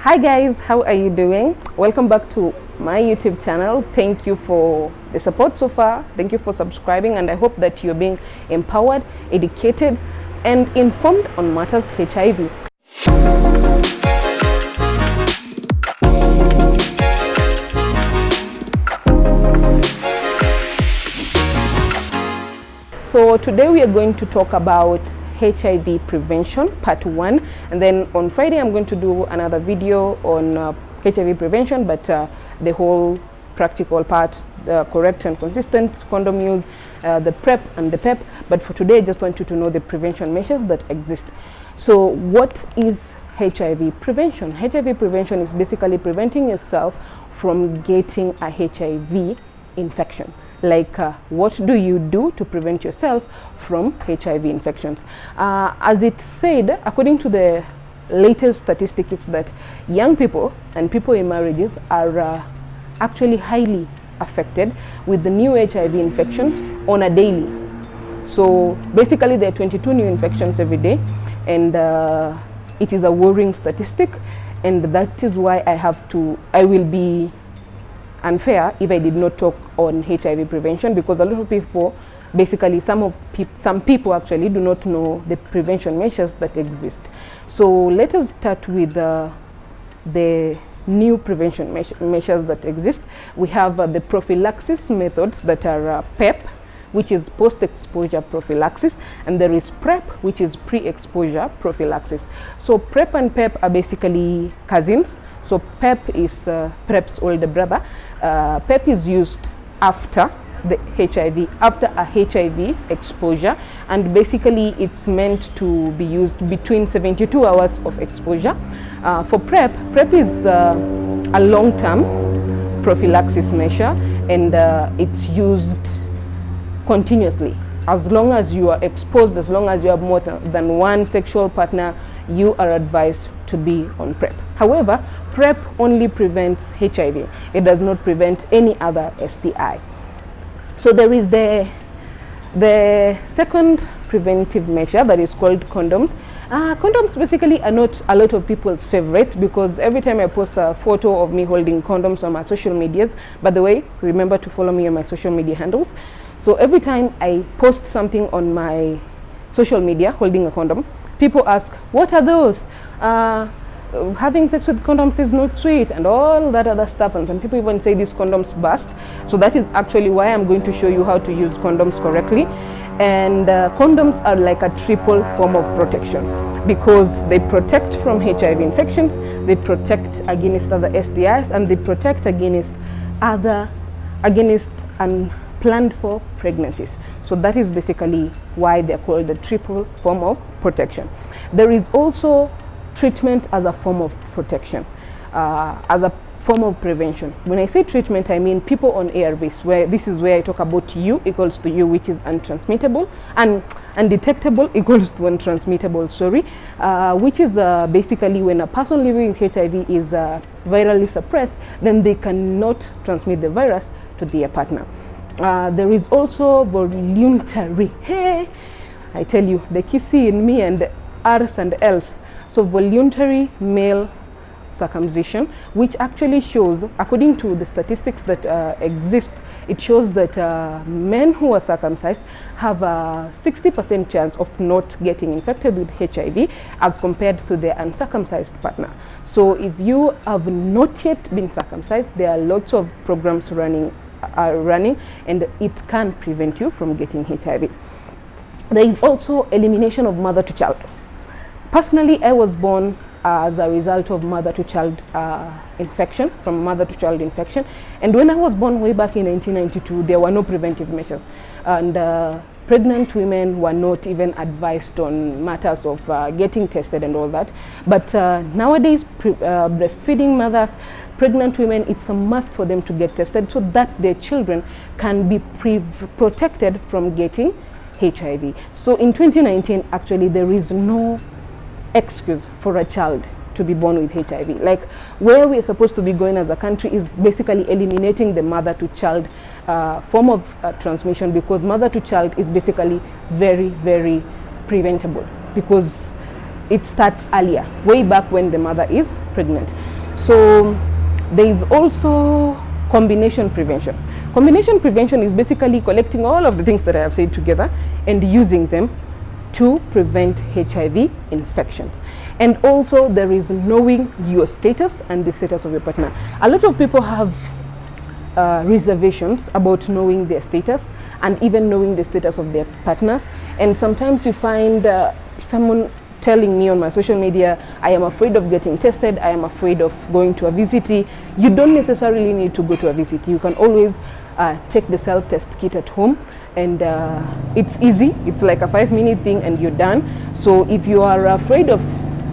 Hi guys, how are you doing? Welcome back to my YouTube channel. Thank you for the support so far. Thank you for subscribing, and I hope that you're being empowered, educated and informed on matters HIV. So today we are going to talk about HIV prevention part 1, and then on Friday I'm going to do another video on HIV prevention, but the whole practical part, the correct and consistent condom use, the PrEP and the PEP. But for today I just want you to know the prevention measures that exist. So what is HIV prevention? HIV prevention is basically preventing yourself from getting a HIV infection. Like what do you do to prevent yourself from HIV infections? As it said, according to the latest statistics, it's that young people and people in marriages are actually highly affected with the new HIV infections on a daily. So basically there are 22 new infections every day, and it is a worrying statistic, and that is why I will be unfair if I did not talk on HIV prevention, because a lot of people, basically some people actually do not know the prevention measures that exist. So let us start with the new prevention measures that exist. We have the prophylaxis methods that are PEP, which is post-exposure prophylaxis, and there is PrEP, which is pre-exposure prophylaxis. So PrEP and PEP are basically cousins. So PEP is PrEP's older brother. PEP is used after after a HIV exposure, and basically it's meant to be used between 72 hours of exposure. For PrEP is a long-term prophylaxis measure, and it's used continuously. As long as you are exposed, as long as you have more than one sexual partner, you are advised to be on PrEP. However, PrEP only prevents HIV. It does not prevent any other STI. So there is the second preventive measure that is called condoms. Condoms basically are not a lot of people's favorites, because every time I post a photo of me holding condoms on my social medias, by the way, remember to follow me on my social media handles. So every time I post something on my social media holding a condom, people ask, what are those? Having sex with condoms is not sweet, and all that other stuff, and some people even say these condoms burst. So that is actually why I'm going to show you how to use condoms correctly. And condoms are like a triple form of protection, because they protect from HIV infections, they protect against other STIs, and they protect against unplanned for pregnancies. So that is basically why they're called the triple form of protection. There is also treatment as a form of protection, as a form of prevention. When I say treatment, I mean people on ARVs, where this is where I talk about U equals to U, which is untransmittable, and undetectable equals to untransmittable, which is basically when a person living with HIV is virally suppressed, then they cannot transmit the virus to their partner. There is also voluntary. Hey, I tell you, the kissy in me and the R's and L's. So voluntary male circumcision, which actually shows, according to the statistics that exist, it shows that men who are circumcised have a 60% chance of not getting infected with HIV as compared to their uncircumcised partner. So if you have not yet been circumcised, there are lots of programs running, and it can prevent you from getting HIV. There is also elimination of mother to child. Personally, I was born as a result of mother-to-child infection, from mother-to-child infection. And when I was born way back in 1992, there were no preventive measures. And pregnant women were not even advised on matters of getting tested and all that. But nowadays, breastfeeding mothers, pregnant women, it's a must for them to get tested so that their children can be protected from getting HIV. So in 2019, actually, there is no excuse for a child to be born with HIV. Like, where we are supposed to be going as a country is basically eliminating the mother to child form of transmission, because mother to child is basically very, very preventable, because it starts earlier, way back when the mother is pregnant. So there is also combination prevention. Combination prevention is basically collecting all of the things that I have said together and using them to prevent HIV infections. And also there is knowing your status and the status of your partner. A lot of people have reservations about knowing their status and even knowing the status of their partners. And sometimes you find someone telling me on my social media, I am afraid of getting tested, I am afraid of going to a VCT. You don't necessarily need to go to a VCT. You can always take the self-test kit at home, and it's easy. It's like a 5-minute thing and you're done. So if you are afraid of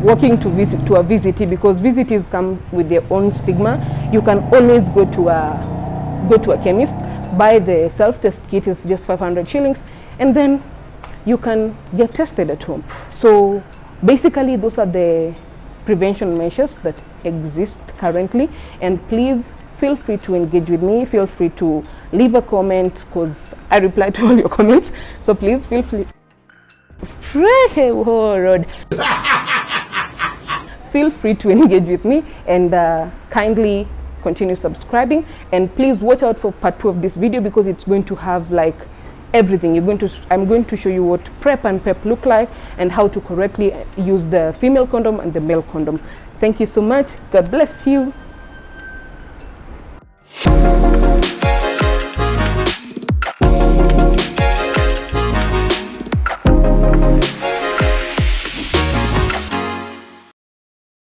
walking to a VCT, because VCTs come with their own stigma, you can always go to a chemist, buy the self-test kit. It's just 500 shillings, and then you can get tested at home. So basically those are the prevention measures that exist currently, and please feel free to engage with me. Feel free to leave a comment, because I reply to all your comments. So please feel free. Feel free to engage with me, and kindly continue subscribing. And please watch out for part 2 of this video, because it's going to have like everything. I'm going to show you what PrEP and PEP look like, and how to correctly use the female condom and the male condom. Thank you so much. God bless you.